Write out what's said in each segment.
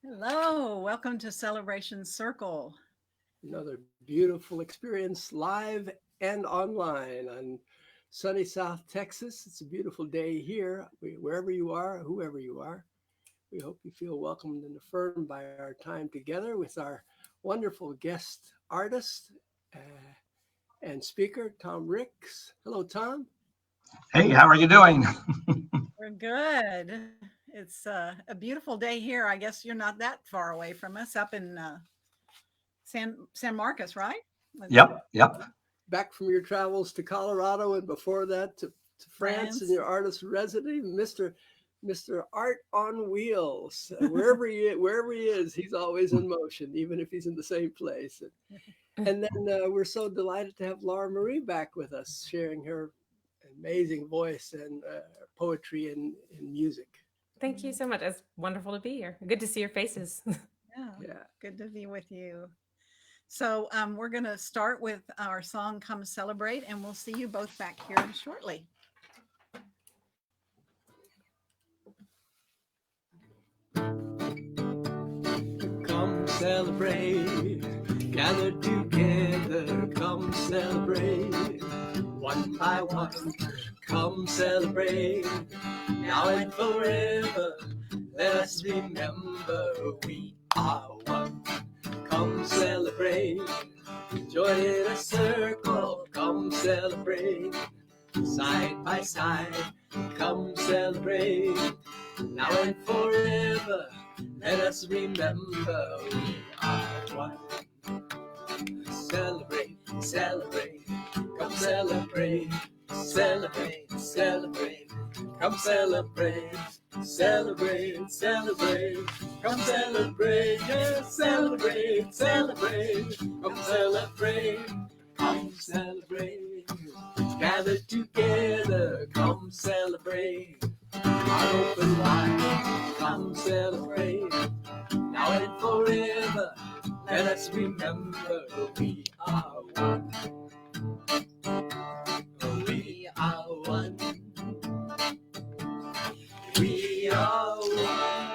Hello, welcome to Celebration Circle. Another beautiful experience live and online on sunny South Texas. It's a beautiful day here. Wherever you are, whoever you are, we hope you feel welcomed and affirmed by our time together with our wonderful guest artist and speaker, Tom Ricks. Hello, Tom. Hey, how are you doing? We're good. It's a beautiful day here. I guess you're not that far away from us up in San Marcos, right? Let's Yep, yep. Back from your travels to Colorado and before that to France and France. your artist resident, Mr. Art on Wheels. Wherever he is, he's always in motion, even if he's in the same place. And then we're so delighted to have Laura Marie back with us, sharing her amazing voice and poetry and music. Thank you so much. It's wonderful to be here. Good to see your faces. Yeah, Yeah. good to be with you. So we're going to start with our song "Come Celebrate," and we'll see you both back here shortly. Come celebrate, gather together, come celebrate, one by one, come celebrate, now and forever, let us remember we are one. Come celebrate, join in a circle, come celebrate, side by side, come celebrate, now and forever, let us remember we are one. Celebrate, celebrate, come celebrate, celebrate, celebrate, come celebrate, celebrate, celebrate, come celebrate, yes, celebrate, celebrate, come celebrate, come celebrate, gather together, come celebrate. Heart open wide, come celebrate, now and forever, let us remember we are one. We are one. We are one.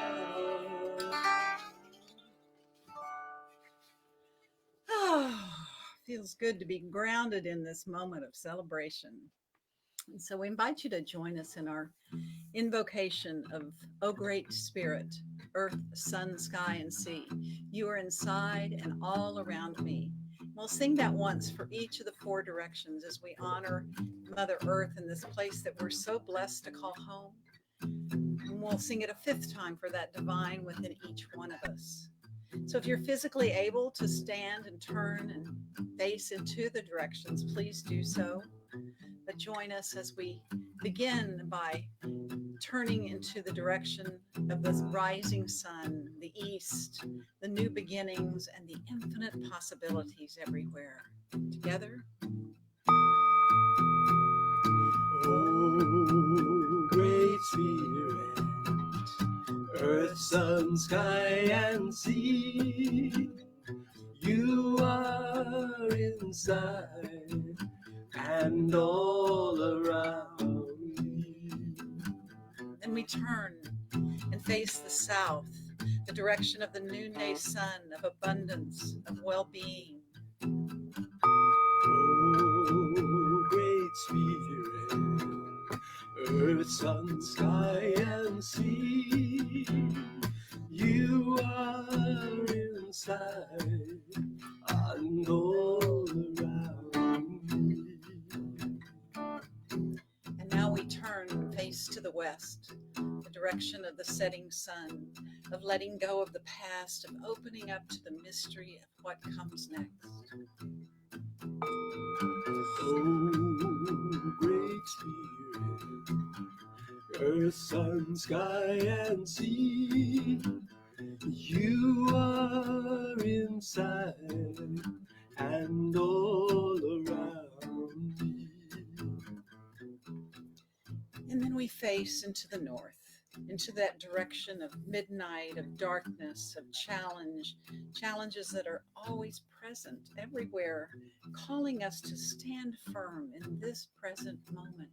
Oh, feels good to be grounded in this moment of celebration. And so we invite you to join us in our invocation of, O Great Spirit, earth, sun, sky, and sea. You are inside and all around me. We'll sing that once for each of the four directions as we honor Mother Earth in this place that we're so blessed to call home. And we'll sing it a fifth time for that divine within each one of us. So if you're physically able to stand and turn and face into the directions, please do so. But join us as we begin by turning into the direction of the rising sun, the east, the new beginnings, and the infinite possibilities everywhere. Together, Oh, great spirit, earth, sun, sky, and sea, you are inside and all around me. then we turn and face the south, the direction of the noonday sun, of abundance, of well being. Oh, great spirit, earth, sun, sky, and sea, you are inside and all around me. And now we turn and face to the west, the direction of the setting sun, of letting go of the past, of opening up to the mystery of what comes next. Oh, great spirit, earth, sun, sky, and sea, you are inside and all around me. And then we face into the north, into that direction of midnight, of darkness, of challenge, challenges that are always present everywhere, calling us to stand firm in this present moment.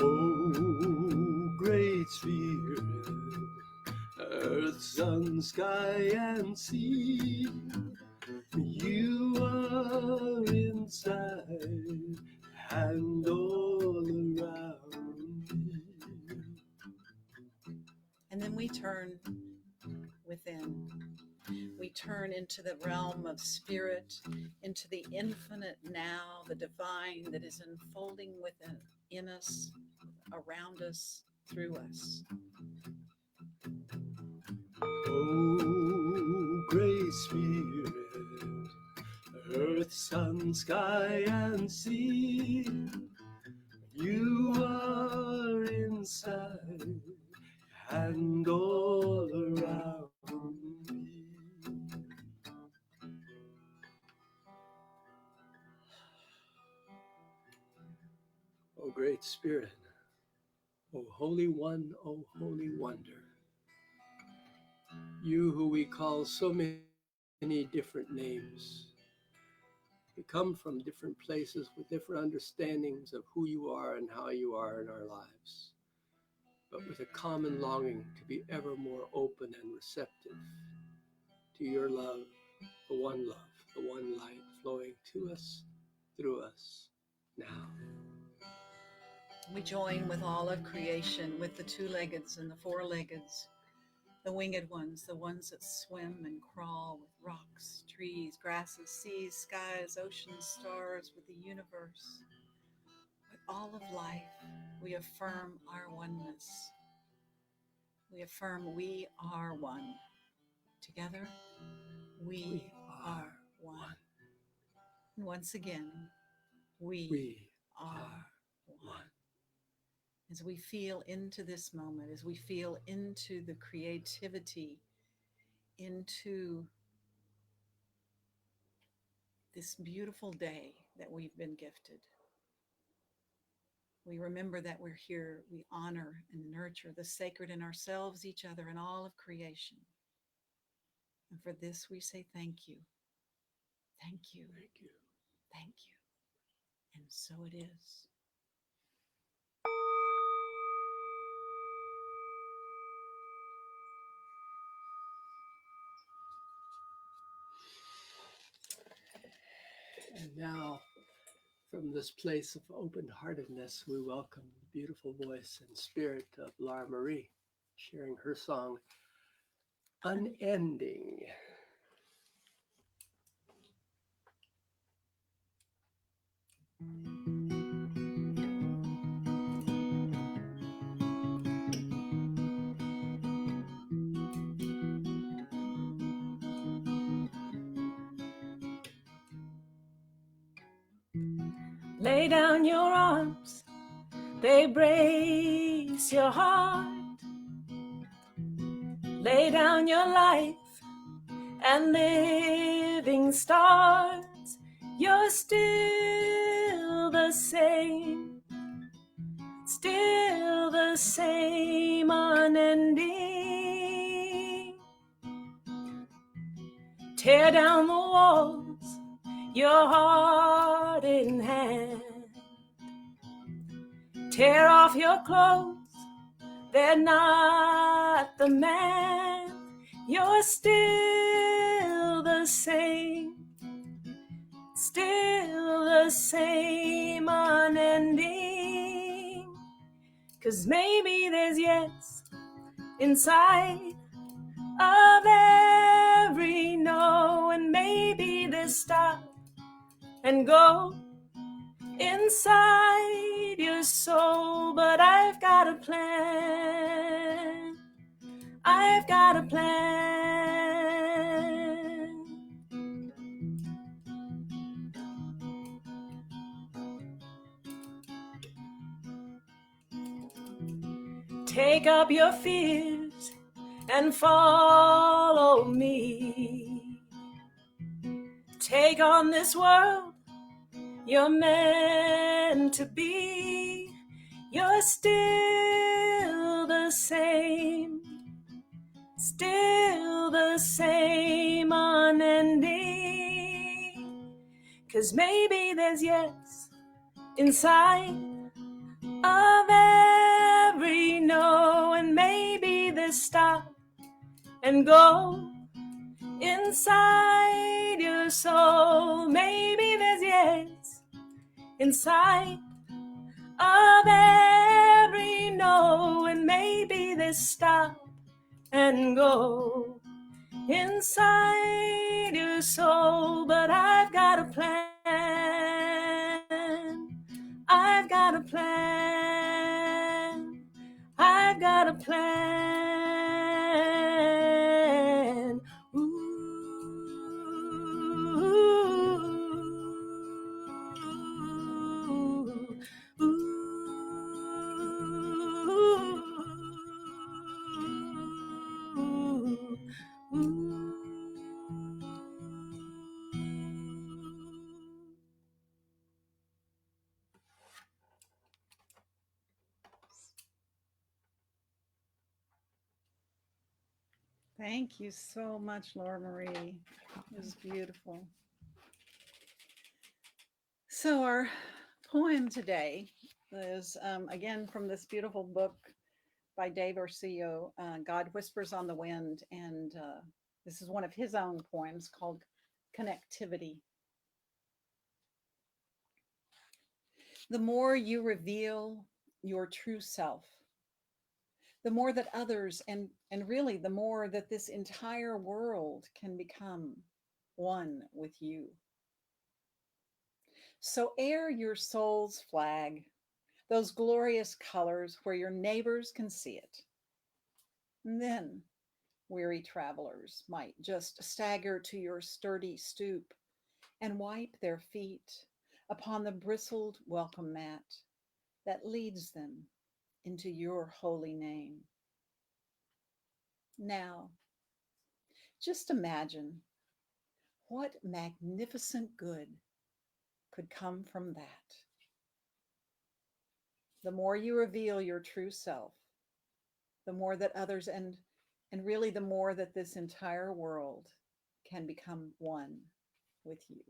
Oh, great spirit, earth, sun, sky, and sea. You are inside and all around me. And then we turn within. We turn into the realm of spirit, into the infinite now, the divine that is unfolding within us, around us, through us. Oh, great spirit, earth, sun, sky, and sea, you are inside and all around me. O great spirit, O holy one, O holy wonder, you who we call so many different names. We come from different places with different understandings of who you are and how you are in our lives, but with a common longing to be ever more open and receptive to your love, the one light flowing to us, through us, now. We join with all of creation, with the two-leggeds and the four-leggeds, the winged ones, the ones that swim and crawl with rocks, trees, grasses, seas, skies, oceans, stars, with the universe. With all of life, we affirm our oneness. We affirm we are one. Together, we are one. And once again, we are one. As we feel into this moment, as we feel into the creativity, into this beautiful day that we've been gifted, we remember that we're here. We honor and nurture the sacred in ourselves, each other, and all of creation. And for this, we say thank you. Thank you. Thank you. Thank you. And so it is. And now, from this place of open-heartedness, we welcome the beautiful voice and spirit of Laura Marie, sharing her song, Unending. Lay down your arms, they brace your heart. Lay down your life and living starts. You're still the same, unending. Tear down the walls, your heart in hand. Tear off your clothes, they're not the man. You're still the same, unending. 'Cause maybe there's yes inside of every no, and maybe there's stop and go inside your soul. But I've got a plan, I've got a plan. Take up your fears and follow me. Take on this world, you're meant to be. You're still the same, unending. 'Cause maybe there's yes inside of every no, and maybe there's stop and go inside your soul. Maybe there's yes inside of every no, and maybe there's stop and go inside your soul. But I've got a plan. I've got a plan. I've got a plan. Thank you so much, Laura Marie. It was beautiful. So our poem today is again from this beautiful book by Dave Orsio, God Whispers on the Wind. And this is one of his own poems called Connectivity. The more you reveal your true self, the more that others and really the more that this entire world can become one with you. So air your soul's flag, those glorious colors where your neighbors can see it. And then weary travelers might just stagger to your sturdy stoop and wipe their feet upon the bristled welcome mat that leads them into your holy name. Now, just imagine what magnificent good could come from that. The more you reveal your true self, the more that others and really the more that this entire world can become one with you.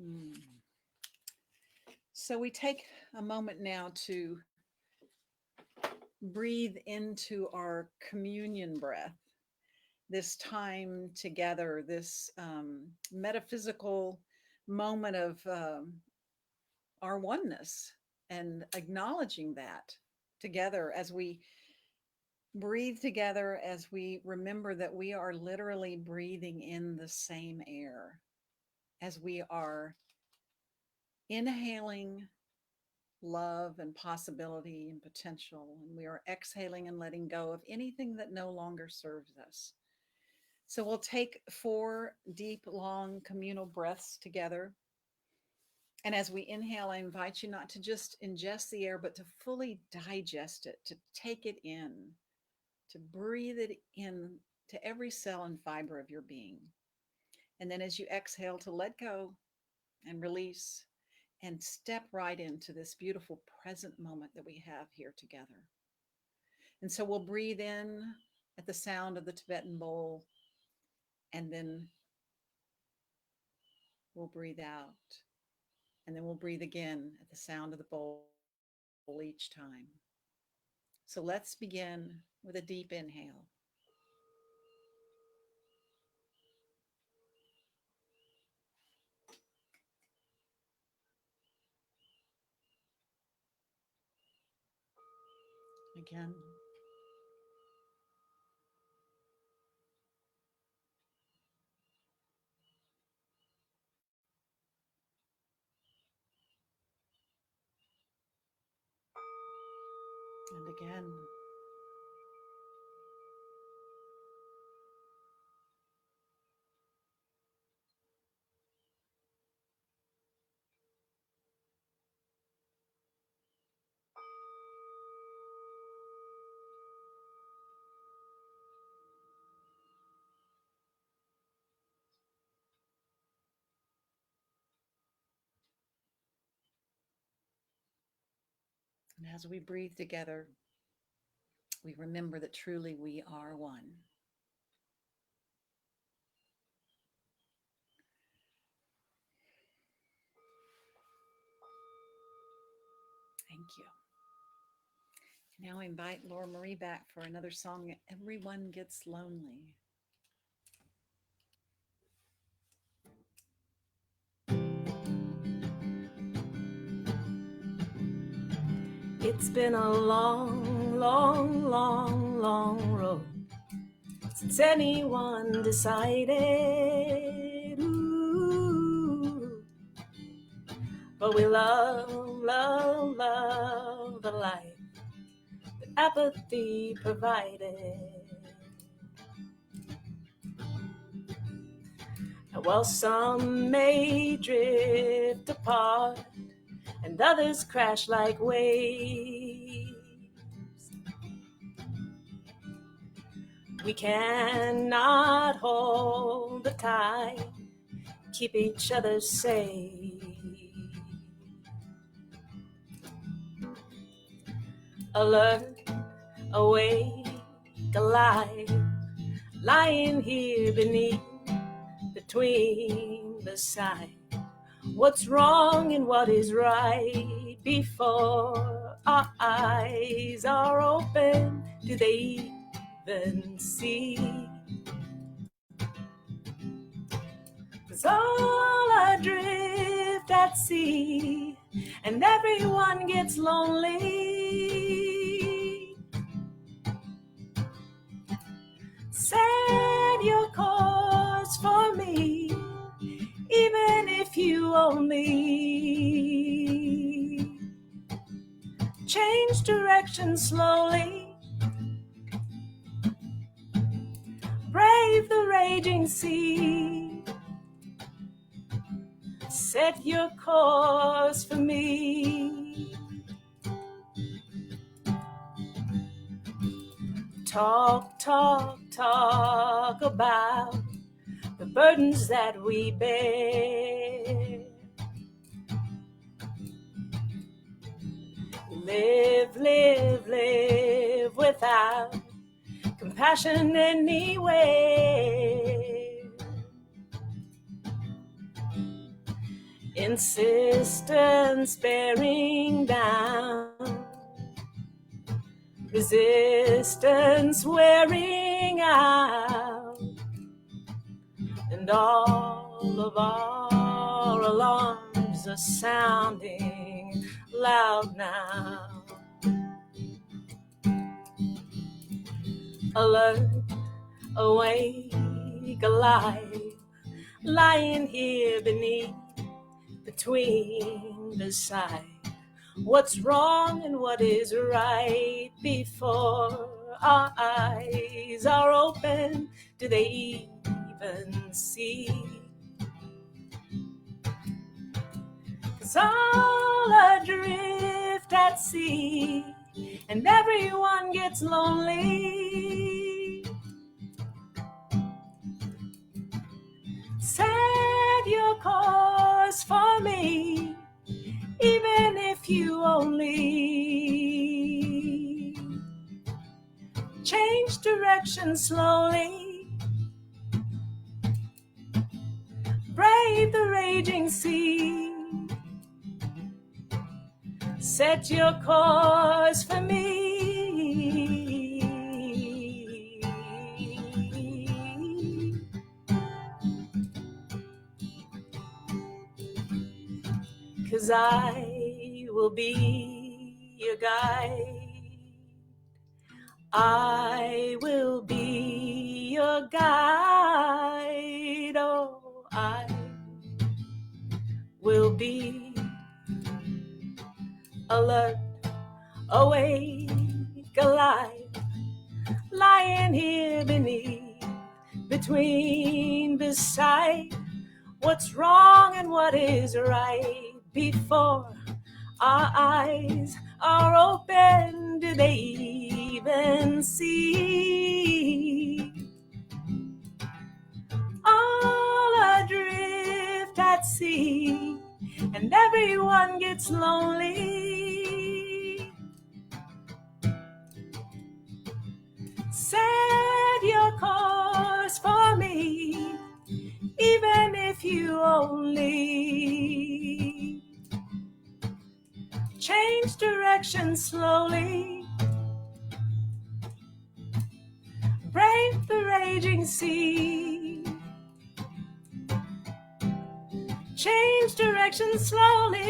Mm. So we take a moment now to breathe into our communion breath, this time together, this metaphysical moment of our oneness, and acknowledging that together as we breathe together, as we remember that we are literally breathing in the same air, as we are inhaling love and possibility and potential, and we are exhaling and letting go of anything that no longer serves us. So we'll take 4 deep, long communal breaths together. And as we inhale, I invite you not to just ingest the air, but to fully digest it, to take it in, to breathe it in to every cell and fiber of your being. And then as you exhale, to let go and release and step right into this beautiful present moment that we have here together. And so we'll breathe in at the sound of the Tibetan bowl, and then we'll breathe out. And then we'll breathe again at the sound of the bowl each time. So let's begin with a deep inhale. Again. And again. And as we breathe together, we remember that truly we are one. Thank you. Now invite Laura Marie back for another song, Everyone Gets Lonely. It's been a long, long, long, long road since anyone decided. Ooh. But we love, love, love the life that apathy provided. And while some may drift apart and others crash like waves, we cannot hold the tide, keep each other safe. Alert, awake, alive, lying here beneath, between, beside. What's wrong and what is right before our eyes are open? Do they even see? 'Cause all adrift at sea, and everyone gets lonely. Set your course for me, even if you only change direction slowly. Brave the raging sea. Set your course for me. Talk, talk, talk about the burdens that we bear. Live, live, live without compassion anywhere. Insistence bearing down, resistance wearing out, and all of our alarms are sounding loud now. Alert, awake, alive, lying here beneath, between, beside. What's wrong and what is right before our eyes are open? Do they even see? 'Cause all adrift at sea, and everyone gets lonely. Set your course for me, even if you only change direction slowly. Brave the raging sea. Set your course for me. 'Cause I will be your guide. I will be your guide. Oh, I will be alert, awake, alive, lying here beneath, between, beside. What's wrong and what is right before our eyes are open? Do they even see? All adrift at sea, and everyone gets lonely. Set your course for me, even if you only change direction slowly. raging sea. Change direction slowly.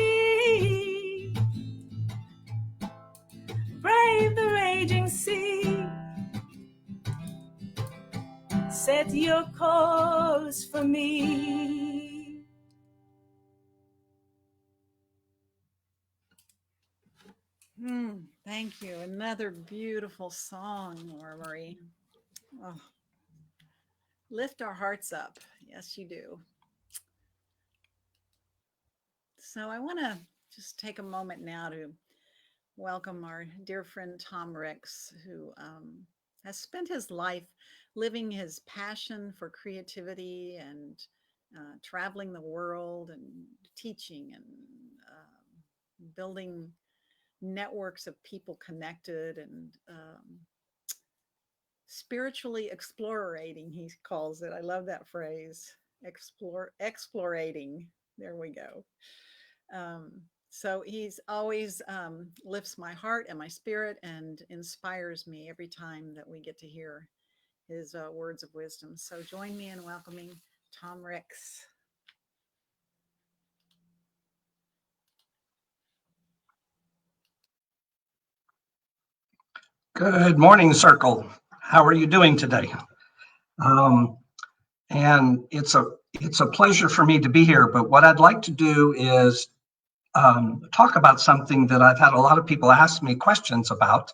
Brave the raging sea. Set your course for me. Thank you. Another beautiful song, Laura Marie. Oh, lift our hearts up. Yes, you do. So I want to just take a moment now to welcome our dear friend Thom Ricks, who has spent his life living his passion for creativity and traveling the world and teaching and building networks of people connected and spiritually explorating, he calls it. I love that phrase. Explorating. There we go. So he's always lifts my heart and my spirit and inspires me every time that we get to hear his words of wisdom. So join me in welcoming Thom Ricks. Good morning, Circle. How are you doing today? And it's a pleasure for me to be here. But what I'd like to do is talk about something that I've had a lot of people ask me questions about,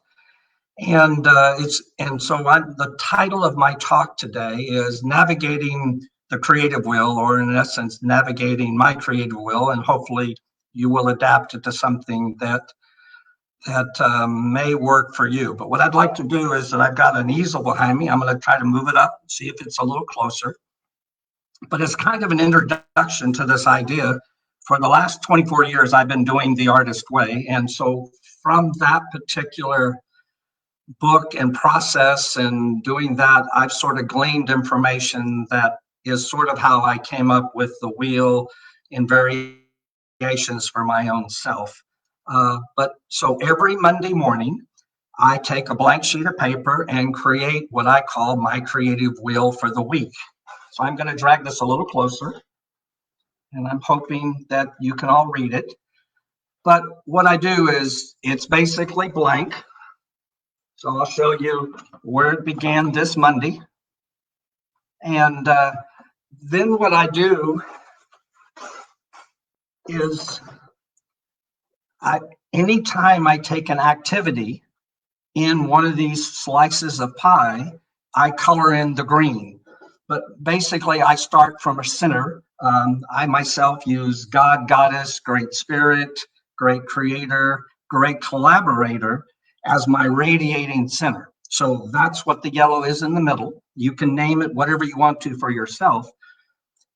and the title of my talk today is Navigating the Creative Will, or in essence, navigating my creative will, and hopefully you will adapt it to something that may work for you. But what I'd like to do is that I've got an easel behind me. I'm going to try to move it up, see if it's a little closer. But it's kind of an introduction to this idea. For the last 24 years, I've been doing the artist way. And so from that particular book and process and doing that, I've sort of gleaned information that is sort of how I came up with the wheel in variations for my own self. But so every Monday morning, I take a blank sheet of paper and create what I call my creative wheel for the week. So I'm going to drag this a little closer, and I'm hoping that you can all read it. But what I do is it's basically blank. So I'll show you where it began this Monday. And then what I do is anytime I take an activity in one of these slices of pie, I color in the green. But basically, I start from a center. I myself use God, Goddess, Great Spirit, Great Creator, Great Collaborator as my radiating center. So that's what the yellow is in the middle. You can name it whatever you want to for yourself.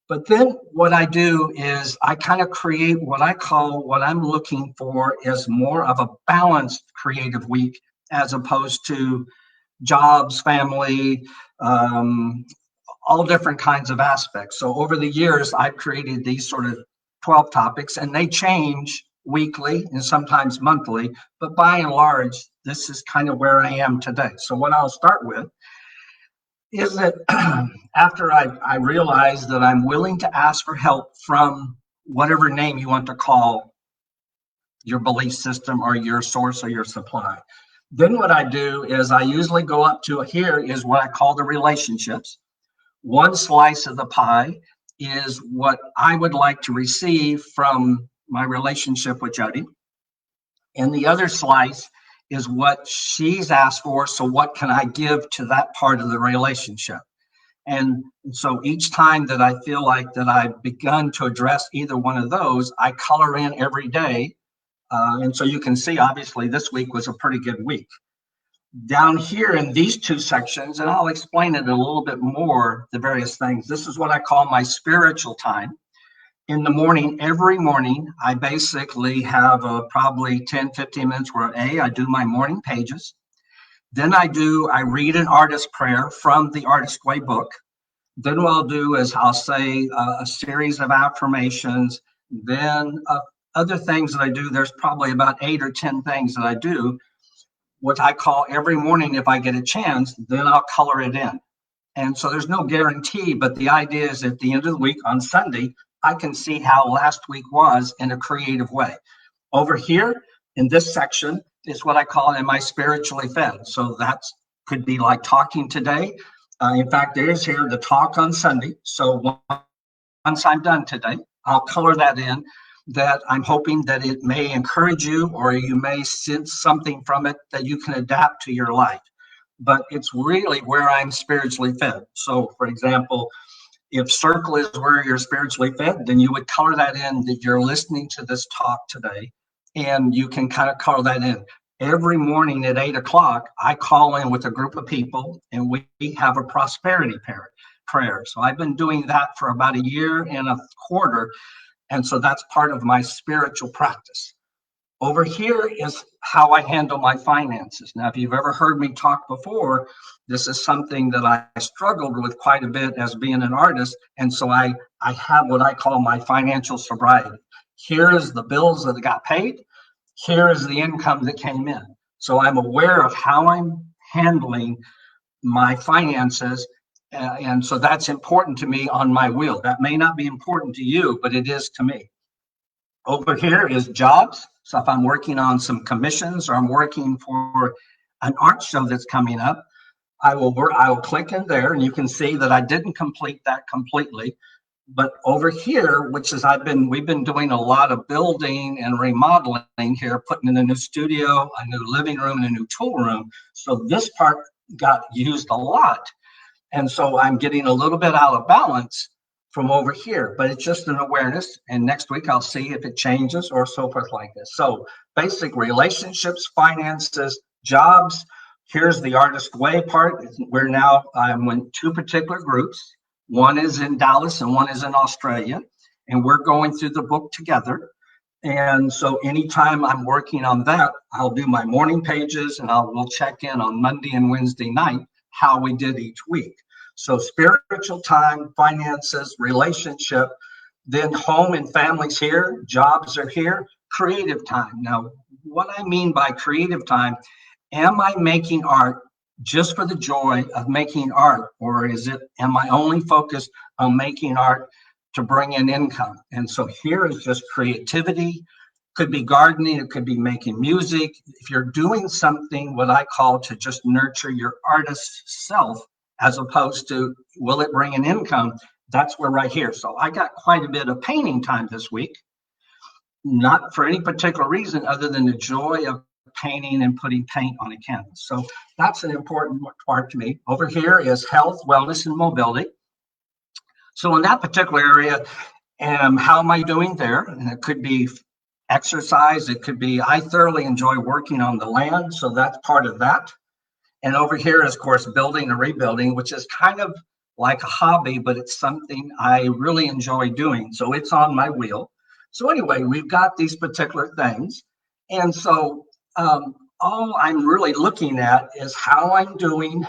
But then what I do is I kind of create what I call, what I'm looking for is more of a balanced creative week, as opposed to jobs, family, all different kinds of aspects. So over the years, I've created these sort of 12 topics, and they change weekly and sometimes monthly, but by and large, this is kind of where I am today. So what I'll start with is that after I realize that I'm willing to ask for help from whatever name you want to call your belief system or your source or your supply. Then what I do is I usually go up to here is what I call the relationships. One slice of the pie is what I would like to receive from my relationship with Jody. And the other slice is what she's asked for. So what can I give to that part of the relationship? And so each time that I feel like that I've begun to address either one of those, I color in every day. And so you can see, obviously, this week was a pretty good week. Down here in these two sections, and I'll explain it a little bit more, the various things. This is what I call my spiritual time. In the morning, every morning, I basically have probably 10, 15 minutes where I do my morning pages. Then I read an artist prayer from the Artist Way book. Then what I'll do is I'll say a series of affirmations. Then other things that I do, there's probably about 8 or 10 things that I do, what I call every morning if I get a chance, then I'll color it in. And so there's no guarantee, but the idea is at the end of the week on Sunday, I can see how last week was in a creative way. Over here in this section is what I call am I spiritually fed? So that's could be like talking today. In fact, there is here the talk on Sunday. So once I'm done today, I'll color that in that I'm hoping that it may encourage you or you may sense something from it that you can adapt to your life. But it's really where I'm spiritually fed. So for example, if circle is where you're spiritually fed, then you would color that in that you're listening to this talk today, and you can kind of color that in. Every morning at 8 o'clock, I call in with a group of people and we have a prosperity prayer. So I've been doing that for about a year and a quarter. And so that's part of my spiritual practice. Over here is how I handle my finances. Now, if you've ever heard me talk before, this is something that I struggled with quite a bit as being an artist. And so I have what I call my financial sobriety. Here is the bills that got paid. Here is the income that came in. So I'm aware of how I'm handling my finances. And so that's important to me on my wheel. That may not be important to you, but it is to me. Over here is jobs. So if I'm working on some commissions or I'm working for an art show that's coming up, I will click in there and you can see that I didn't complete that completely. But over here, which is we've been doing a lot of building and remodeling here, putting in a new studio, a new living room, and a new tool room. So this part got used a lot. And so I'm getting a little bit out of balance from over here, but it's just an awareness. And next week I'll see if it changes or so forth like this. So basic relationships, finances, jobs. Here's the artist way part. I'm in two particular groups. One is in Dallas and one is in Australia. And we're going through the book together. And so anytime I'm working on that, I'll do my morning pages and we'll check in on Monday and Wednesday night how we did each week. So spiritual time, finances, relationship, then home and families here, jobs are here, creative time. Now, what I mean by creative time, am I making art just for the joy of making art? Or am I only focused on making art to bring in income? And so here is just creativity. Could be gardening, it could be making music. If you're doing something, what I call to just nurture your artist self, as opposed to will it bring an income, that's where right here. So I got quite a bit of painting time this week, not for any particular reason other than the joy of painting and putting paint on a canvas. So that's an important part to me. Over here is health, wellness, and mobility. So in that particular area, how am I doing there? And it could be exercise. It could be, I thoroughly enjoy working on the land. So that's part of that. And over here is, of course, building and rebuilding, which is kind of like a hobby, but it's something I really enjoy doing. So it's on my wheel. So anyway, we've got these particular things. And so all I'm really looking at is how I'm doing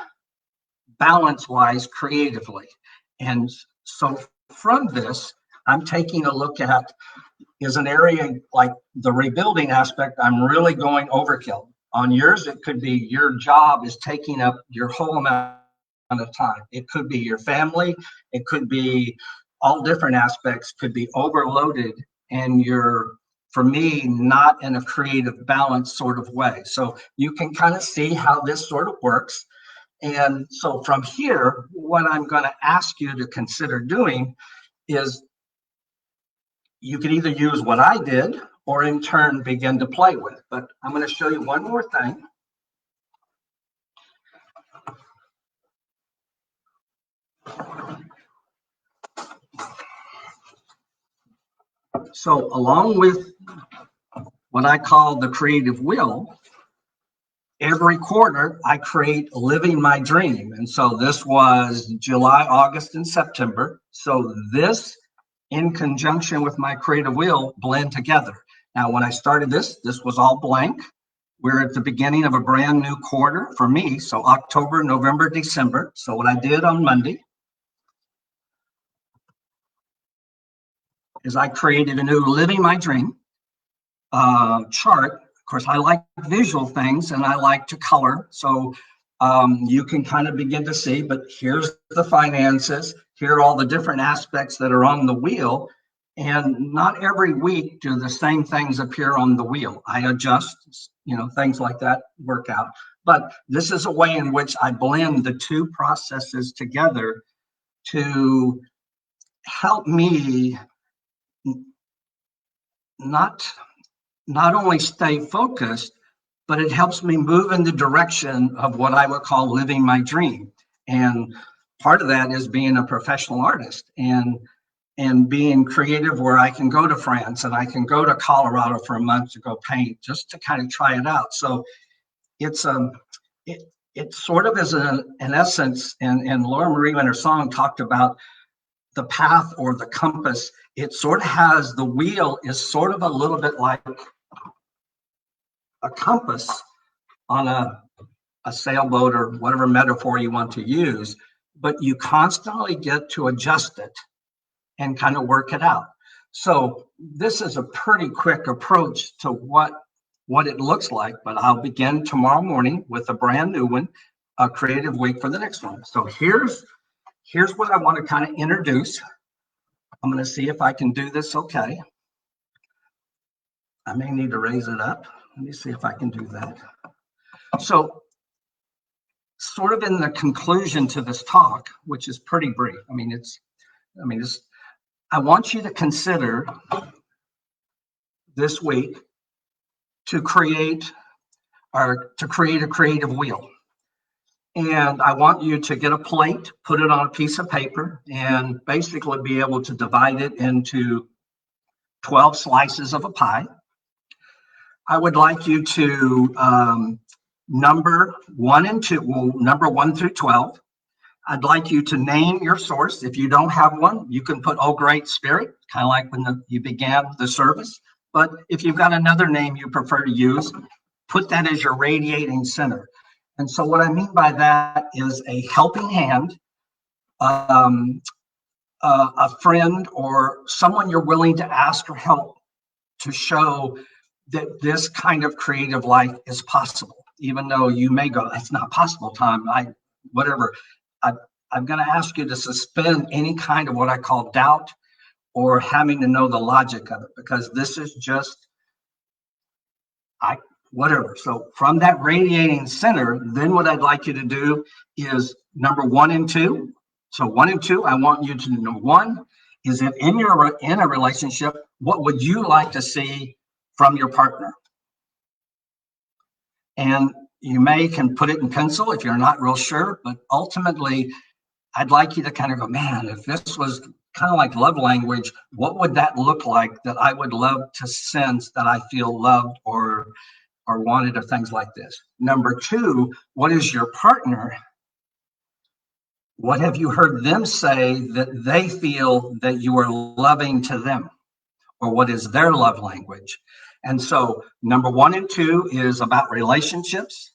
balance-wise creatively. And so from this, I'm taking a look at is an area like the rebuilding aspect, I'm really going overkill. On yours, it could be your job is taking up your whole amount of time. It could be your family. It could be all different aspects, could be overloaded, and you're, for me, not in a creative balance sort of way. So you can kind of see how this sort of works. And so from here, what I'm going to ask you to consider doing is you can either use what I did or in turn begin to play with. But I'm going to show you one more thing. So along with what I call the creative wheel, every quarter I create Living My Dream. And so this was July, August, and September. So this in conjunction with my creative wheel blend together. Now, when I started this was all blank. We're at the beginning of a brand new quarter for me. So October, November, December. So what I did on Monday is I created a new Living My Dream chart. Of course, I like visual things and I like to color. So you can kind of begin to see, but here's the finances. Here are all the different aspects that are on the wheel. And not every week do the same things appear on the wheel. I adjust, things like that work out. But this is a way in which I blend the two processes together to help me not only stay focused, but it helps me move in the direction of what I would call living my dream. And part of that is being a professional artist and being creative, where I can go to France and I can go to Colorado for a month to go paint, just to kind of try it out. So it's it sort of is an essence, and Laura Marie in her song talked about the path or the compass. It sort of has, the wheel is sort of a little bit like a compass on a sailboat, or whatever metaphor you want to use, but you constantly get to adjust it and kind of work it out. So this is a pretty quick approach to what it looks like, but I'll begin tomorrow morning with a brand new one, a creative week for the next one. So here's what I want to kind of introduce. I'm going to see if I can do this okay. I may need to raise it up. Let me see if I can do that. So sort of in the conclusion to this talk, which is pretty brief. I want you to consider this week to create a creative wheel. And I want you to get a plate, put it on a piece of paper, and basically be able to divide it into 12 slices of a pie. I would like you to number 1 and 2, number 1 through 12. I'd like you to name your source. If you don't have one, you can put "Oh Great Spirit," kind of like when you began the service. But if you've got another name you prefer to use, put that as your radiating center. And so what I mean by that is a helping hand, a friend, or someone you're willing to ask for help to show that this kind of creative life is possible, even though you may go, "It's not possible, Thom, whatever." I'm going to ask you to suspend any kind of what I call doubt or having to know the logic of it, because this is just whatever. So from that radiating center, then what I'd like you to do is number 1 and 2. So 1 and 2, I want you to know, 1 is if in a relationship, what would you like to see from your partner? And you can put it in pencil if you're not real sure, but ultimately, I'd like you to kind of go, man, if this was kind of like love language, what would that look like that I would love to sense that I feel loved or wanted, or things like this. Number 2, what is your partner? What have you heard them say that they feel that you are loving to them? Or what is their love language? And so number 1 and 2 is about relationships.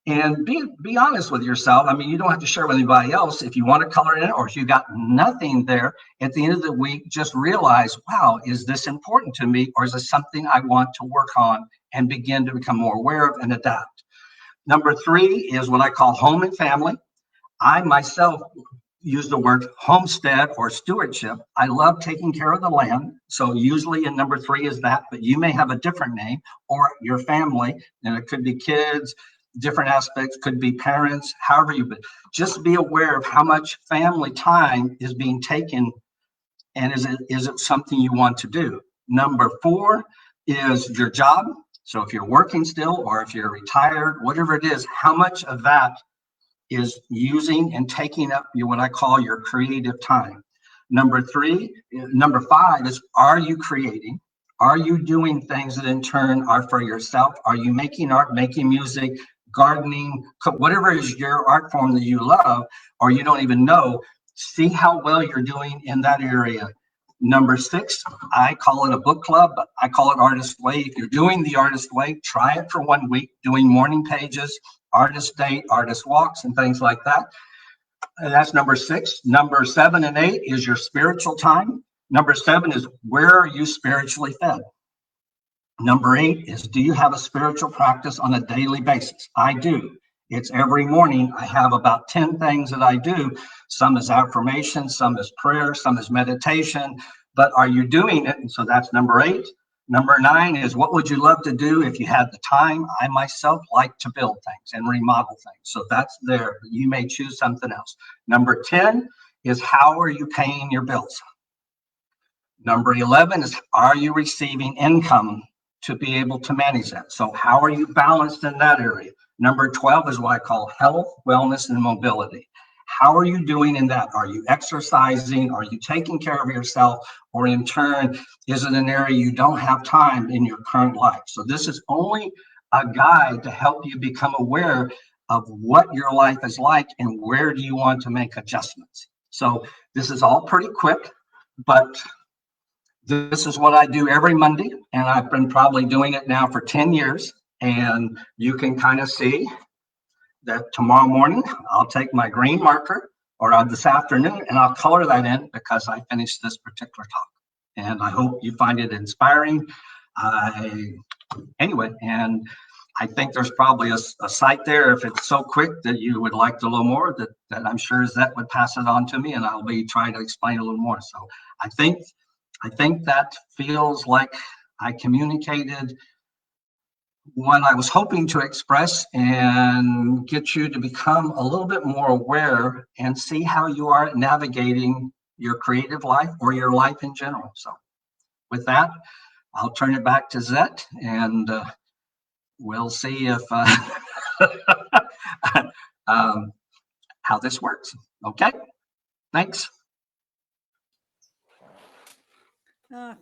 And be honest with yourself. You don't have to share with anybody else. If you want to color in it, or if you got nothing there, at the end of the week, just realize, wow, is this important to me? Or is this something I want to work on and begin to become more aware of and adapt? Number 3 is what I call home and family. I myself use the word homestead or stewardship. I love taking care of the land. So usually in number 3 is that, but you may have a different name, or your family, and it could be kids, different aspects, could be parents, however but just be aware of how much family time is being taken, and is it something you want to do? Number 4 is your job. So if you're working still, or if you're retired, whatever it is, how much of that is using and taking up what I call your creative time. Number 5 is, are you creating? Are you doing things that in turn are for yourself? Are you making art, making music, gardening, whatever is your art form that you love, or you don't even know? See how well you're doing in that area. Number 6, I call it a book club, but I call it Artist Way. If you're doing the Artist Way, try it for 1 week, doing morning pages, artist date, artist walks, and things like that. And that's number 6. Number 7 and 8 is your spiritual time. Number 7 is, where are you spiritually fed? Number 8 is, do you have a spiritual practice on a daily basis? I do. It's every morning. I have about 10 things that I do. Some is affirmation, some is prayer, some is meditation. But are you doing it? And so that's number 8. Number 9 is, what would you love to do if you had the time? I myself like to build things and remodel things. So that's there. You may choose something else. Number 10 is, how are you paying your bills? Number 11 is, are you receiving income to be able to manage that? So how are you balanced in that area? Number 12 is what I call health, wellness, and mobility. How are you doing in that? Are you exercising? Are you taking care of yourself? Or in turn, is it an area you don't have time in your current life? So this is only a guide to help you become aware of what your life is like and where do you want to make adjustments. So this is all pretty quick, but this is what I do every Monday, and I've been probably doing it now for 10 years. And you can kind of see that tomorrow morning, I'll take my green marker, or this afternoon, and I'll color that in because I finished this particular talk. And I hope you find it inspiring. Anyway, and I think there's probably a site there, if it's so quick that you would like to know more, that I'm sure Zette would pass it on to me, and I'll be trying to explain a little more. So I think that feels like I communicated what I was hoping to express and get you to become a little bit more aware and see how you are navigating your creative life or your life in general. So with that, I'll turn it back to Zette, and we'll see if how this works. Okay, thanks.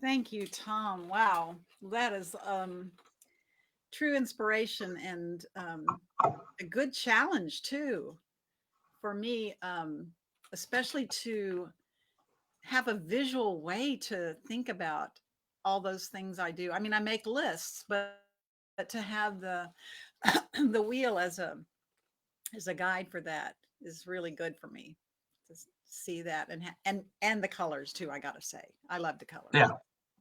Thank you, Thom. Wow, that is true inspiration and a good challenge too for me, especially to have a visual way to think about all those things I do. I mean, I make lists, but to have the the wheel as a guide for that is really good for me to see that, and the colors too. I gotta say, I love the colors. Yeah.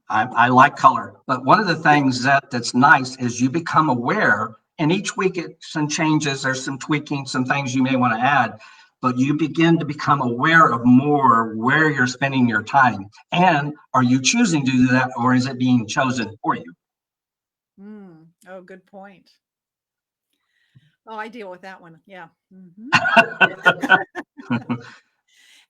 I like color, but one of the things that's nice is you become aware, and each week it's some changes, there's some tweaking, some things you may want to add, but you begin to become aware of more where you're spending your time. And are you choosing to do that, or is it being chosen for you? Oh, good point. Oh, I deal with that one. Yeah.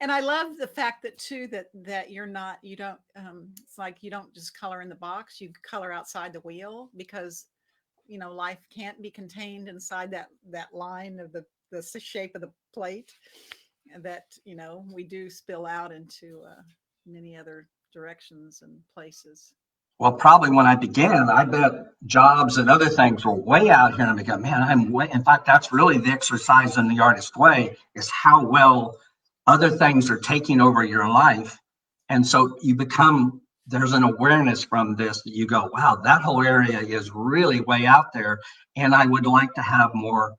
And I love the fact that too that you don't it's like you don't just color in the box, you color outside the wheel, because life can't be contained inside that line of the shape of the plate, and that we do spill out into many other directions and places. Well, probably when I began, I bet jobs and other things were way out here. And I go, man, I'm way. In fact, that's really the exercise in the artist way, is how well other things are taking over your life. And so there's an awareness from this that you go, wow, that whole area is really way out there. And I would like to have more,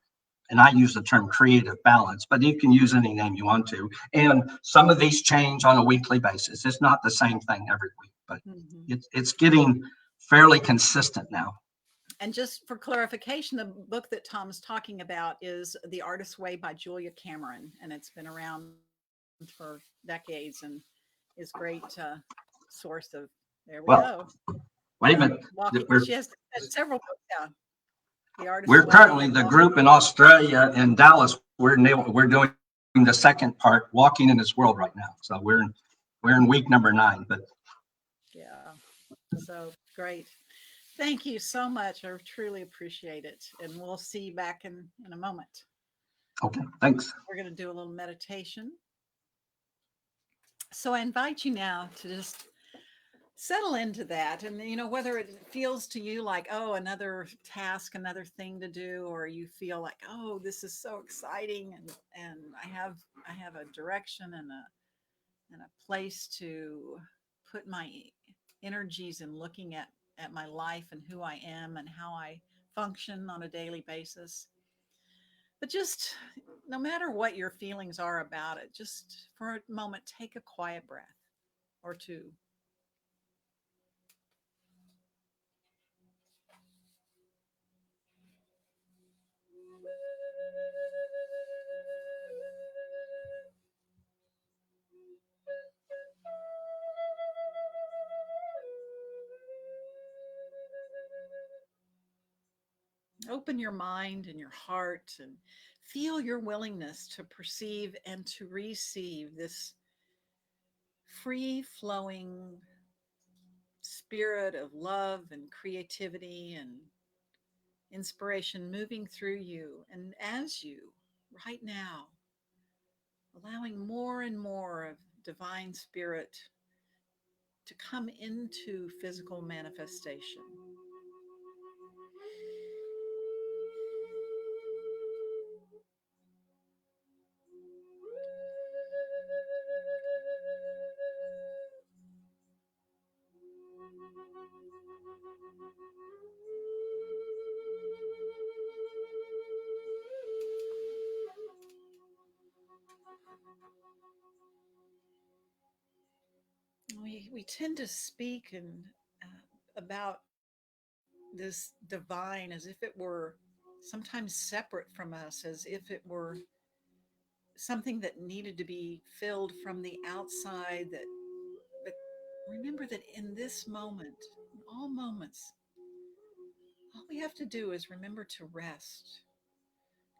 and I use the term creative balance, but you can use any name you want to. And some of these change on a weekly basis. It's not the same thing every week, but it's getting fairly consistent now. And just for clarification, the book that Thom's talking about is The Artist's Way by Julia Cameron, and it's been around for decades and is great source of. There we go. Wait a minute. She has several books. Yeah. We're currently the group in Australia, in Dallas. We're doing the second part, Walking in This World, right now. So we're in week number 9. But yeah, so great. Thank you so much. I truly appreciate it, and we'll see you back in a moment. Okay, thanks. We're going to do a little meditation. So I invite you now to just settle into that, and whether it feels to you like, oh, another task, another thing to do, or you feel like, oh, this is so exciting, and I have a direction and a place to put my energies in looking at my life and who I am and how I function on a daily basis. But just no matter what your feelings are about it, just for a moment, take a quiet breath or two. open your mind and your heart and feel your willingness to perceive and to receive this free flowing spirit of love and creativity and inspiration moving through you. And as you, right now, allowing more and more of divine spirit to come into physical manifestation. We tend to speak about this divine as if it were sometimes separate from us, as if it were something that needed to be filled from the outside. But remember that in this moment, in all moments, all we have to do is remember to rest,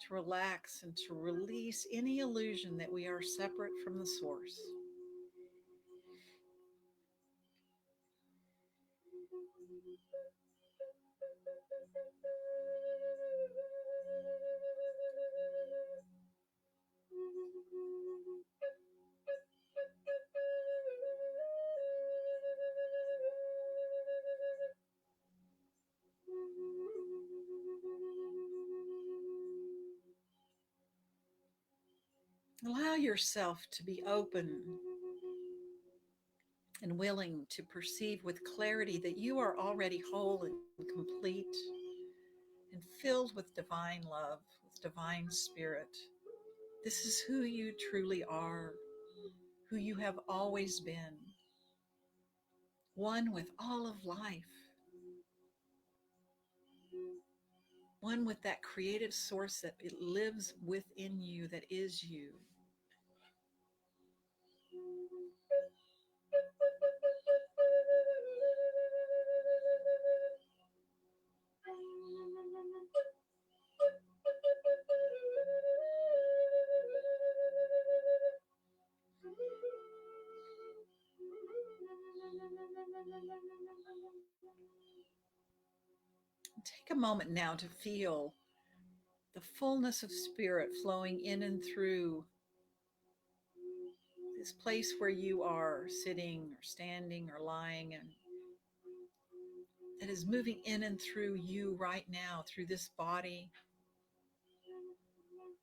to relax, and to release any illusion that we are separate from the source. Allow yourself to be open and willing to perceive with clarity that you are already whole and complete and filled with divine love, with divine spirit. This is who you truly are, who you have always been, one with all of life, one with that creative source that it lives within you, that is you. Take a moment now to feel the fullness of spirit flowing in and through this place where you are sitting or standing or lying, and that is moving in and through you right now, through this body.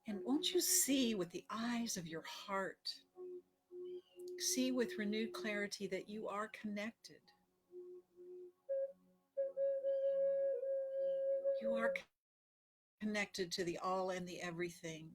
And won't you see with the eyes of your heart, see with renewed clarity that you are connected. You are connected to the all and the everything.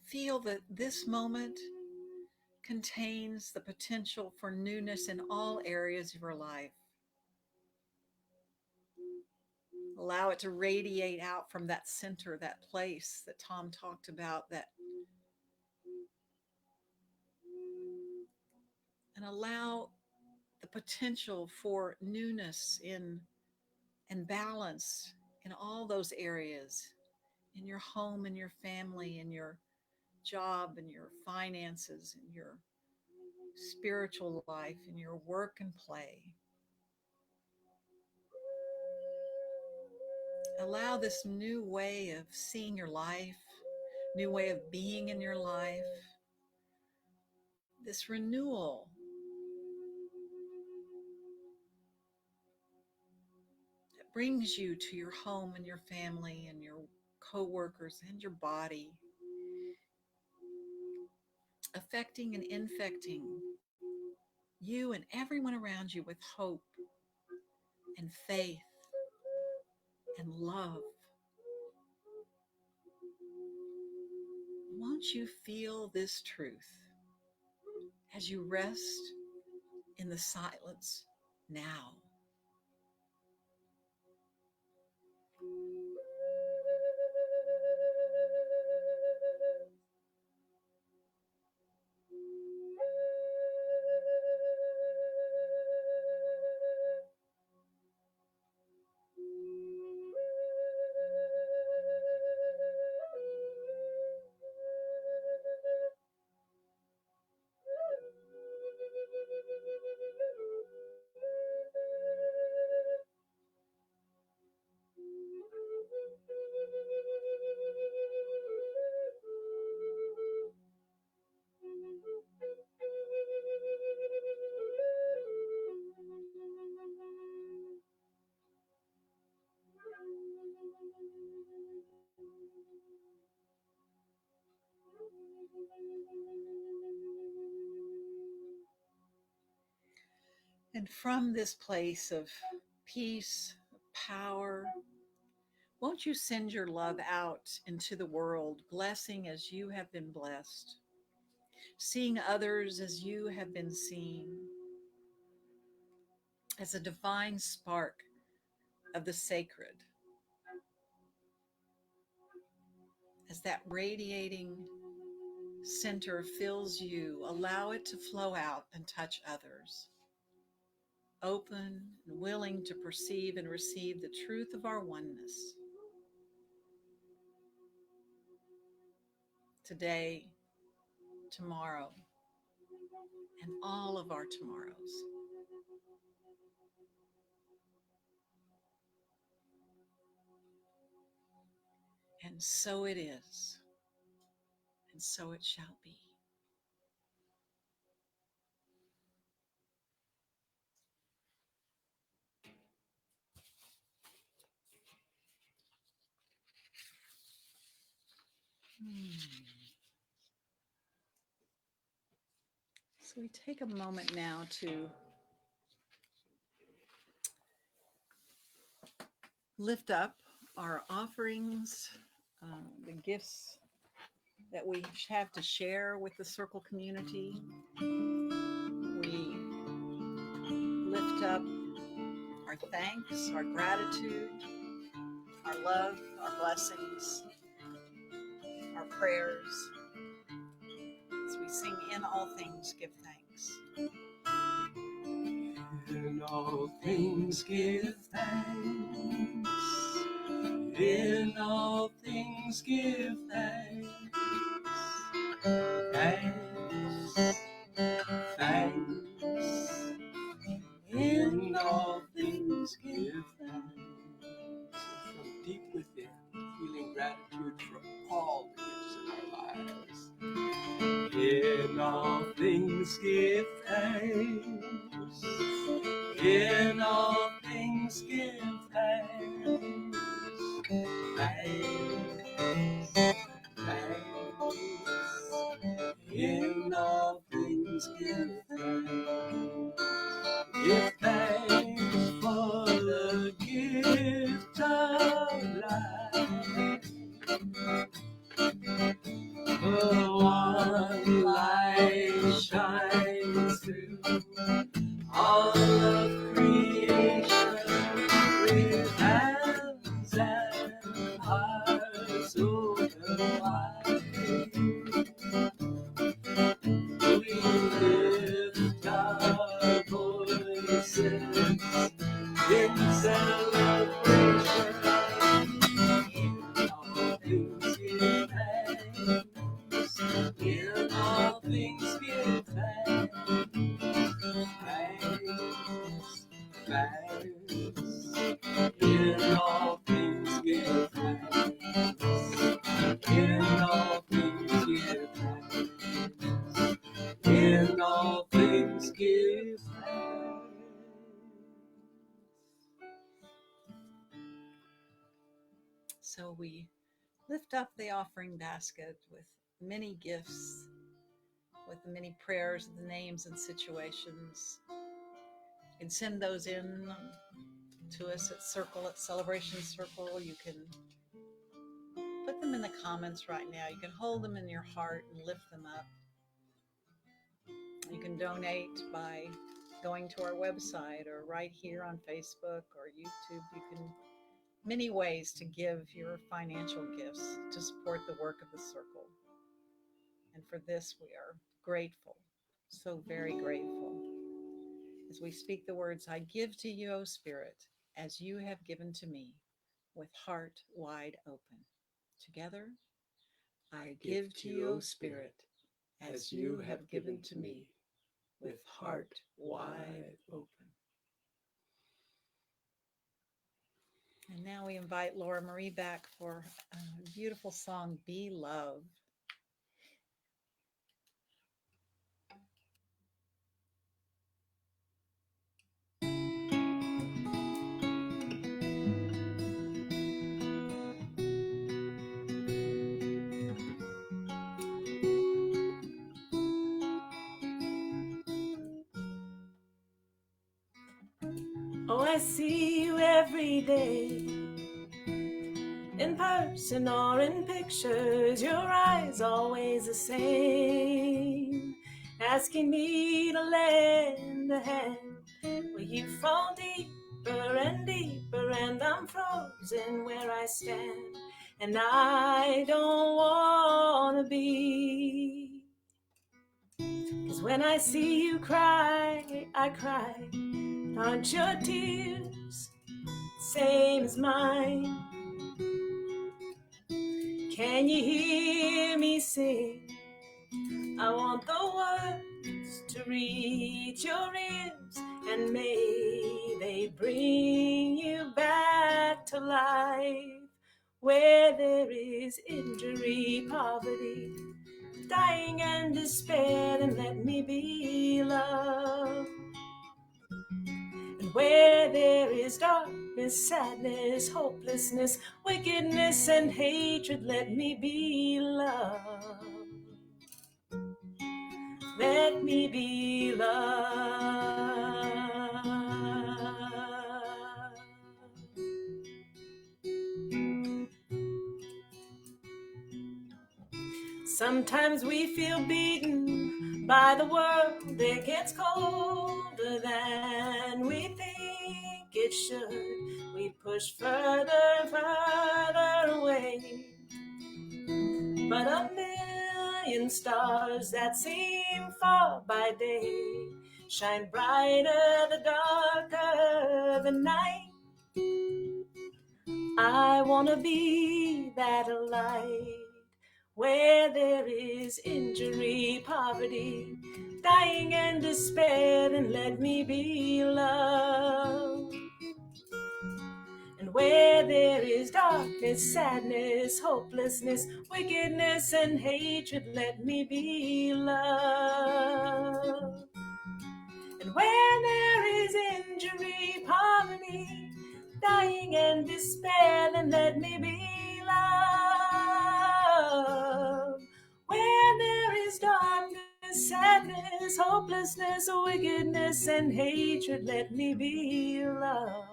Feel that this moment contains the potential for newness in all areas of your life. Allow it to radiate out from that center, that place that Thom talked about, that and allow the potential for newness in and balance in all those areas, in your home, in your family, in your job, in your finances, in your spiritual life, in your work and play. Allow this new way of seeing your life, new way of being in your life, this renewal that brings you to your home and your family and your co-workers and your body, affecting and infecting you and everyone around you with hope and faith and love won't you feel this truth as you rest in the silence now? And from this place of peace, power, won't you send your love out into the world, blessing as you have been blessed, seeing others as you have been seen, as a divine spark of the sacred, as that radiating center fills you, allow it to flow out and touch others, open and willing to perceive and receive the truth of our oneness. Today, tomorrow, and all of our tomorrows. And so it is, and so it shall be. So we take a moment now to lift up our offerings, the gifts that we have to share with the circle community. We lift up our thanks, our gratitude, our love, our blessings, our prayers. As we sing, in all things, give thanks. In all things give thanks. In all things give thanks. Thanks. Thanks. In all things give thanks. From deep within, feeling gratitude for all the gifts in our lives. In all things give thanks. In all things give thanks. Thanks. Thanks. In all things give thanks. Give thanks for the gift of life. The one light shines through all of creation, with hands and hearts open wide. We lift our voices in celebration. In all things give thanks. In all things give thanks. Thanks. Thanks. In all things give thanks. In all things give thanks. In all things give thanks. So we lift up the offering basket with many gifts, with the many prayers, the names and situations. You can send those in to us at Celebration Circle. You can put put them in the comments right now. You can hold them in your heart and lift them up. You can donate by going to our website or right here on Facebook or YouTube. You can many ways to give your financial gifts to support the work of the circle. And for this, we are grateful, so very grateful. As we speak the words, I give to you, O Spirit, as you have given to me, with heart wide open. Together, I give to you, O Spirit, as you have given to me, with heart wide open. And now we invite Laura Marie back for a beautiful song, Be Love. Oh, I see you every day, in person or in pictures, your eyes always the same, asking me to lend a hand. Well, you fall deeper and deeper, and I'm frozen where I stand, and I don't want to be. 'Cause when I see you cry, I cry. Aren't your tears same as mine? Can you hear me sing? I want the words to reach your ears, and may they bring you back to life, where there is injury, poverty, dying and despair, and let me be love. And where there is darkness, sadness, hopelessness, wickedness, and hatred, let me be love. Let me be love. Sometimes we feel beaten by the world. It gets colder than we think it should. We push further and further away. But a million stars that seem far by day shine brighter the darker the night. I want to be that light, where there is injury, poverty, dying and despair, and let me be love. And where there is darkness, sadness, hopelessness, wickedness, and hatred, let me be love. And where there is injury, poverty, dying and despair, then let me be love. Where there is darkness, sadness, hopelessness, wickedness, and hatred, let me be love.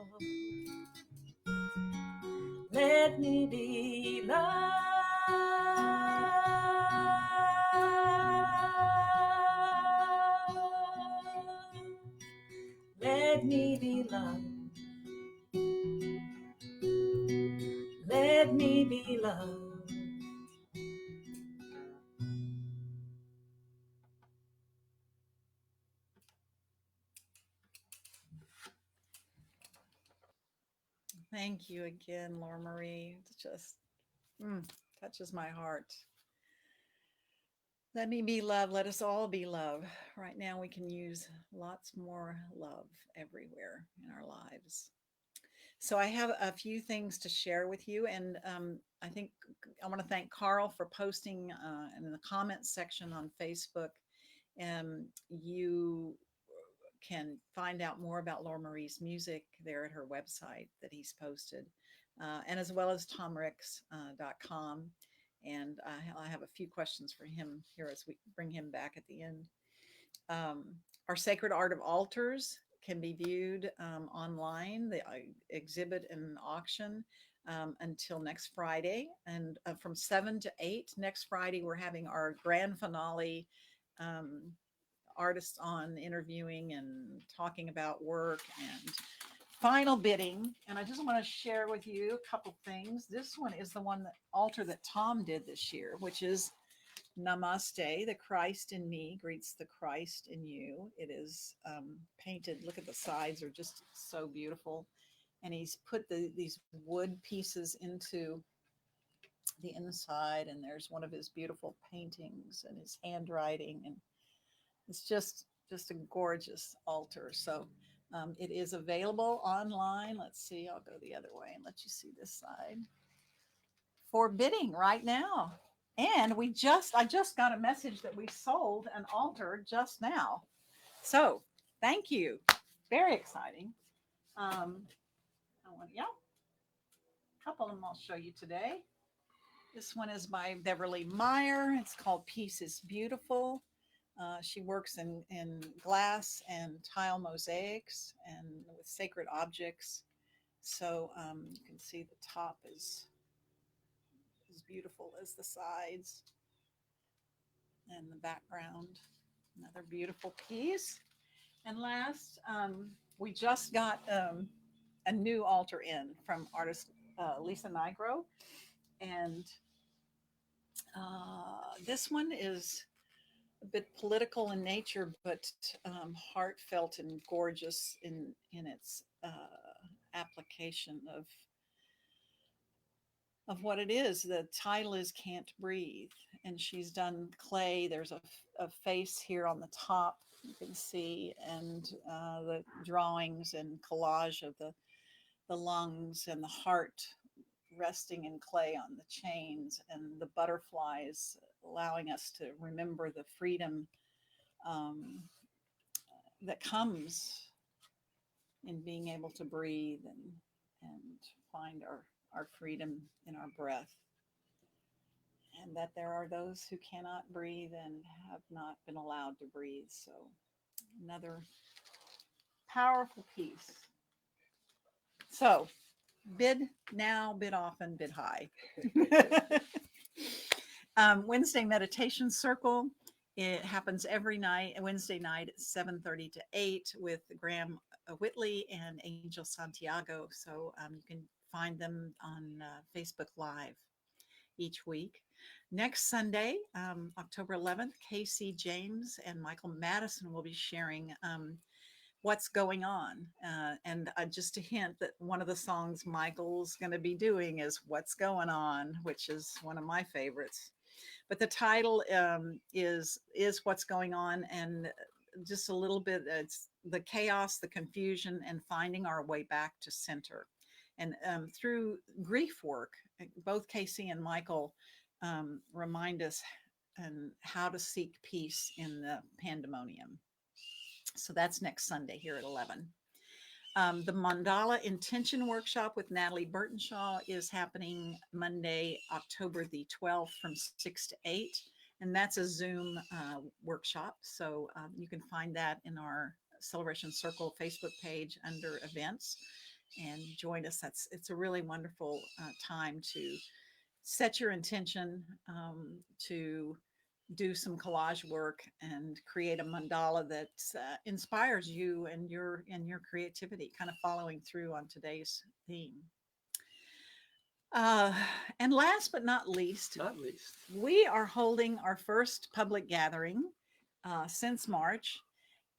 Let me be love. Let me be love. Let me be love. Thank you again, Laura Marie. It just touches my heart. Let me be love. Let us all be love. Right now, we can use lots more love everywhere in our lives. So, I have a few things to share with you. And I think I want to thank Carl for posting in the comments section on Facebook. You can find out more about Laura Marie's music there at her website that he's posted, and as well as tomricks.com. And I have a few questions for him here as we bring him back at the end. Our Sacred Art of Altars can be viewed online. The exhibit and auction until next Friday. And from 7 to 8 next Friday, we're having our grand finale. Um, Artists on interviewing and talking about work and final bidding. And I just want to share with you a couple things. This one is the one that altar that Thom did this year, which is Namaste, the Christ in me greets the Christ in you. It is painted. Look at the sides, are just so beautiful. And he's put these wood pieces into the inside, and there's one of his beautiful paintings and his handwriting, and it's just a gorgeous altar. So it is available online. Let's see, I'll go the other way and let you see this side for bidding right now. And I just got a message that we sold an altar just now. So thank you. Very exciting. Yeah, a couple of them I'll show you today. This one is by Beverly Meyer. It's called Peace is Beautiful. She works in glass and tile mosaics and with sacred objects. So you can see the top is as beautiful as the sides, and the background. Another beautiful piece. And last, we just got a new altar in from artist Lisa Nigro. And this one is a bit political in nature, but heartfelt and gorgeous in its application of what it is. The title is Can't Breathe, and she's done clay. There's a face here on the top you can see, and the drawings and collage of the lungs and the heart resting in clay on the chains, and the butterflies allowing us to remember the freedom that comes in being able to breathe and find our freedom in our breath. And that there are those who cannot breathe and have not been allowed to breathe. So another powerful piece. So bid now, bid often, bid high. Wednesday meditation circle. It happens every night, Wednesday night at 7:30 to 8 with Graham Whitley and Angel Santiago. So you can find them on Facebook Live each week. Next Sunday, October 11th, Casey James and Michael Madison will be sharing what's going on. And just a hint that one of the songs Michael's going to be doing is What's Going On, which is one of my favorites. But the title is What's Going On, and just a little bit, it's the chaos, the confusion, and finding our way back to center. And through grief work, both Casey and Michael remind us and how to seek peace in the pandemonium. So that's next Sunday here at 11. The Mandala Intention Workshop with Natalie Burtonshaw is happening Monday, October the 12th from 6 to 8. And that's a Zoom workshop. So you can find that in our Celebration Circle Facebook page under events and join us. It's a really wonderful time to set your intention, to do some collage work and create a mandala that inspires you and your creativity, kind of following through on today's theme. And last but not least, we are holding our first public gathering since March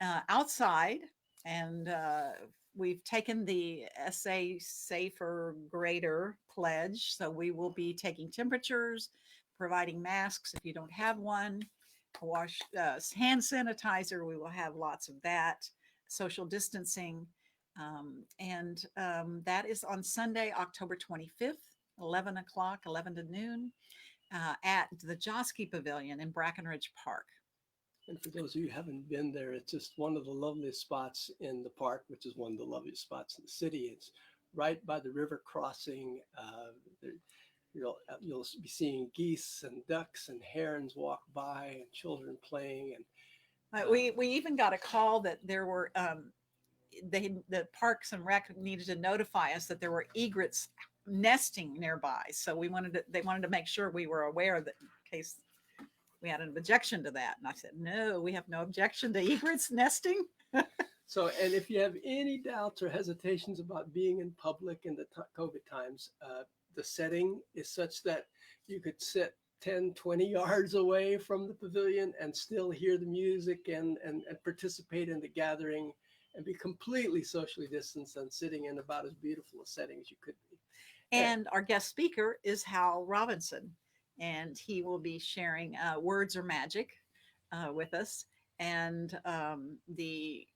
outside, and we've taken the SA Safer Greater pledge. So we will be taking temperatures, providing masks if you don't have one, wash hand sanitizer. We will have lots of that, social distancing. And that is on Sunday, October 25th, 11 o'clock, 11 to noon at the Josky Pavilion in Brackenridge Park. And for those of you who haven't been there, it's just one of the loveliest spots in the park, which is one of the loveliest spots in the city. It's right by the river crossing. You'll be seeing geese and ducks and herons walk by, and children playing. And we even got a call that there were the Parks and Rec needed to notify us that there were egrets nesting nearby. So they wanted to make sure we were aware that in case we had an objection to that. And I said, no, we have no objection to egrets nesting. So, and if you have any doubts or hesitations about being in public in the COVID times, the setting is such that you could sit 10, 20 yards away from the pavilion and still hear the music and participate in the gathering and be completely socially distanced and sitting in about as beautiful a setting as you could be. And our guest speaker is Hal Robinson, and he will be sharing Words Are Magic with us. And the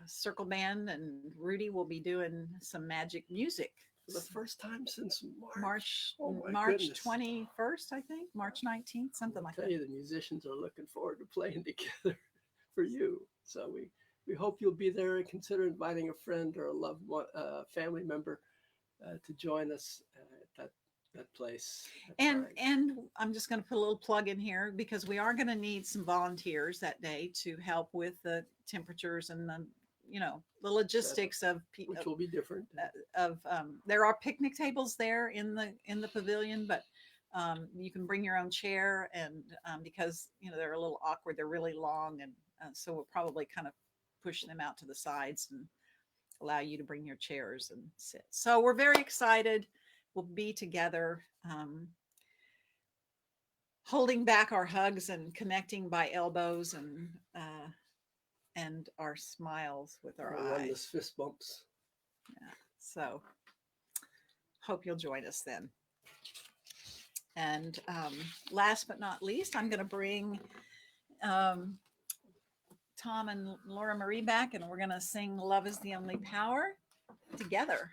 Circle Band and Rudy will be doing some magic music. For the first time since March Oh my March goodness. 21st, I think, March 19th, something like I'll tell that. you, the musicians are looking forward to playing together for you. So we hope you'll be there and consider inviting a friend or a loved one, family member to join us at that place. And I'm just going to put a little plug in here because we are going to need some volunteers that day to help with the temperatures and the the logistics of which will be different. There are picnic tables there in the pavilion, but you can bring your own chair, and because they're a little awkward, they're really long, and so we'll probably kind of push them out to the sides and allow you to bring your chairs and sit. So we're very excited. We'll be together, holding back our hugs and connecting by elbows and our smiles with our eyes. Fist bumps. Yeah. So hope you'll join us then. And last but not least, I'm going to bring Thom and Laura Marie back, and we're going to sing Love is the Only Power together.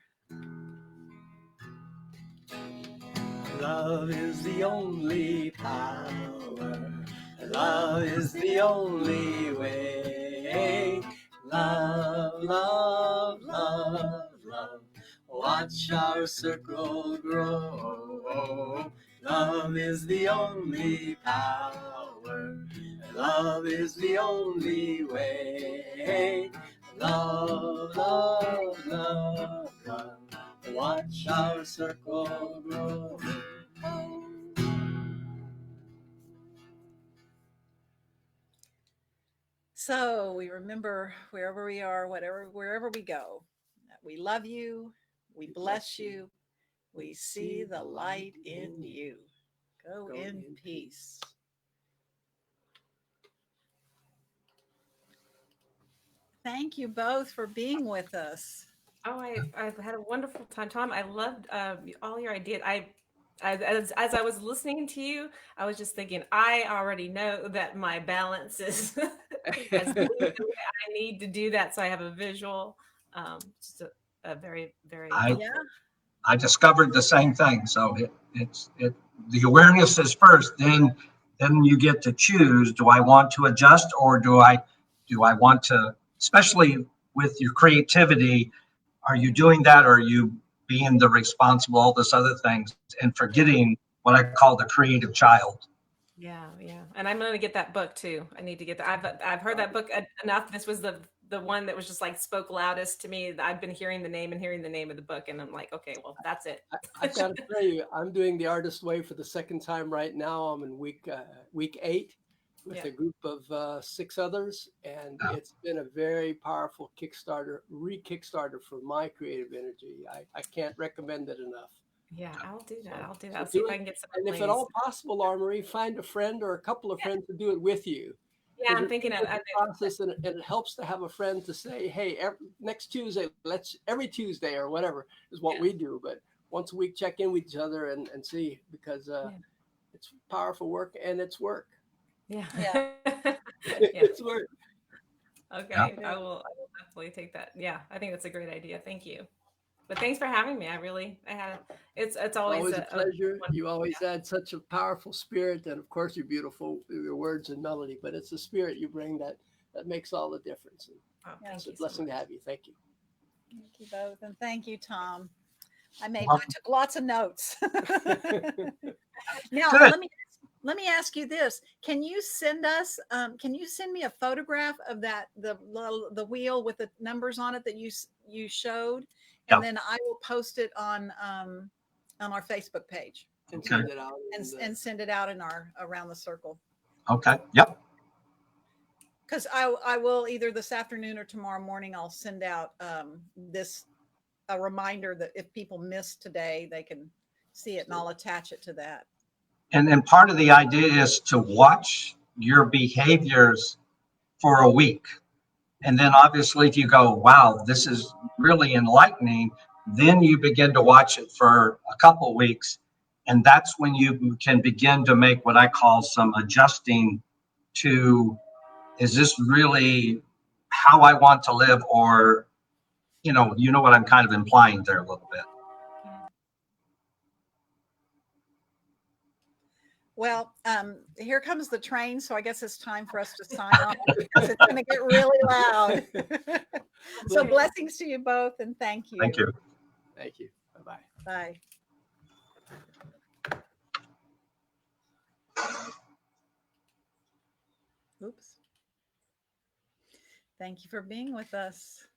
Love is the only power. Love is the only way. Love, love, love, love. Watch our circle grow. Love is the only power. Love is the only way. Love, love, love, love. Watch our circle grow. So we remember wherever we are, wherever we go, that we love you, we bless you, we see the light in you. Go in peace. Thank you both for being with us. Oh, I've had a wonderful time, Thom. I loved all your ideas. As I was listening to you, I was just thinking, I already know that my balance is as good as I need to do that, so I have a visual. Just a very, very. I discovered the same thing. So the awareness is first, then you get to choose. Do I want to adjust, or do I want to, especially with your creativity, are you doing that, or are you being the responsible, all this other things, and forgetting what I call the creative child? Yeah. And I'm going to get that book too. I need to get that. I've heard that book enough. This was the one that was just like spoke loudest to me. I've been hearing the name of the book, and I'm like, okay, well, that's it. I've got to tell you, I'm doing The Artist Way for the second time right now. I'm in week 8 with a group of 6 others, and it's been a very powerful re-kickstarter for my creative energy. I can't recommend it enough. Yeah, I'll do that. I'll see if I can get some. And if at all possible, Marie, find a friend or a couple of friends to do it with you. Yeah, I'm thinking of the process, and it helps to have a friend to say, "Hey, next Tuesday, every Tuesday or whatever is what we do." But once a week, check in with each other and see, because it's powerful work and it's work. Yeah. It's work. Okay, I will definitely take that. Yeah, I think that's a great idea. Thank you. But thanks for having me. It's always a pleasure. You always add such a powerful spirit, and of course you're beautiful, your words and melody, but it's the spirit you bring that makes all the difference. It's a blessing to have you. Thank you. Thank you both, and thank you, Thom. I took lots of notes. Now let me ask you this: Can you send me a photograph of the wheel with the numbers on it that you showed, and then I will post it on on our Facebook page And Okay. send it out. and send it out in our around the circle. Okay. Yep. Because I will either this afternoon or tomorrow morning, I'll send out a reminder that if people missed today, they can see it, and I'll attach it to that. And part of the idea is to watch your behaviors for a week. And then obviously, if you go, wow, this is really enlightening, then you begin to watch it for a couple of weeks. And that's when you can begin to make what I call some adjusting to, is this really how I want to live? Or, you know what I'm kind of implying there a little bit. Well, here comes the train, so I guess it's time for us to sign off because it's going to get really loud. So blessings to you both, and thank you. Thank you. Thank you. Bye-bye. Bye. Oops. Thank you for being with us.